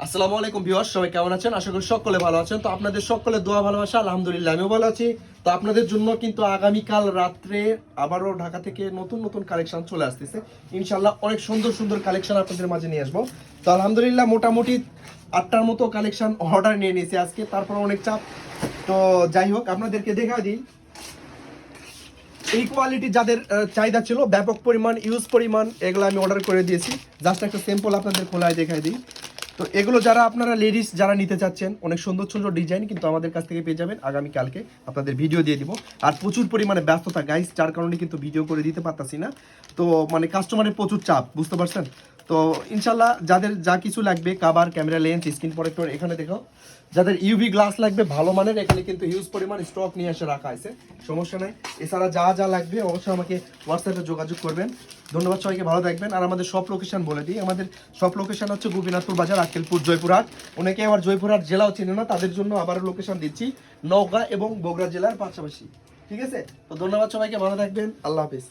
আসসালামু আলাইকুম ভিউয়ার্স, সবাই কেমন আছেন? আশা করি সকলে ভালো আছেন। তো আপনাদের সকলের দোয়া ভালোবাসা, আলহামদুলিল্লাহ আমিও ভালো আছি। তো আপনাদের জন্য কিন্তু আগামীকাল রাত্রে আবারও ঢাকা থেকে নতুন নতুন কালেকশন চলে আসতেছে ইনশাল্লাহ। অনেক সুন্দর সুন্দর কালেকশন আপনাদের মাঝে নিয়ে আসবো। তো আলহামদুলিল্লাহ মোটামুটি 8টার মতো কালেকশন অর্ডার নিয়ে নিয়েছি আজকে, তারপর অনেক চাপ। তো যাই হোক, আপনাদেরকে দেখা দিই এই কোয়ালিটি যাদের চাহিদা ছিল, ব্যাপক পরিমাণ ইউজ পরিমাণ, এগুলো আমি অর্ডার করে দিয়েছি। জাস্ট একটা স্যাম্পল আপনাদের খোলায় দেখাই দিই। তো এগুলো যারা আপনারা লেডিস যারা নিতে চাচ্ছেন, অনেক সুন্দর সুন্দর ডিজাইন কিন্তু আমাদের কাছ থেকে পেয়ে যাবেন। আগামীকালকে আপনাদের ভিডিও দিয়ে দিব। আর প্রচুর পরিমাণে ব্যস্ততা গাইস, যার কারণে কিন্তু ভিডিও করে দিতে পারতাছি না। তো মানে কাস্টমারের প্রচুর চাপ, বুঝতে পারছেন। তো ইনশাল্লাহ যাদের যা কিছু লাগবে, cover, camera lens, screen protector, এখানে দেখো যাদের ইউভি গ্লাস লাগবে ভালো মানের, এখানে কিন্তু হিউজ পরিমাণ স্টক নিয়ে এসে রাখা আছে, সমস্যা নাই। এছাড়া যা যা লাগবে অবশ্যই আমাকে হোয়াটসঅ্যাপে যোগাযোগ করবেন। ধন্যবাদ সবাইকে, ভালো থাকবেন। আর আমাদের সব লোকেশন বলে দিই, আমাদের সব লোকেশন হচ্ছে গোপীনাথপুর বাজার, আক্কেলপুর, জয়পুরহাট। অনেকে আবার জয়পুরহাট জেলাও চিনে না, তাদের জন্য আবার লোকেশন দিচ্ছি নওগাঁ এবং বগুড়া জেলার পাশাপাশি। ঠিক আছে, তো ধন্যবাদ সবাইকে, ভালো থাকবেন, আল্লাহ হাফিজ।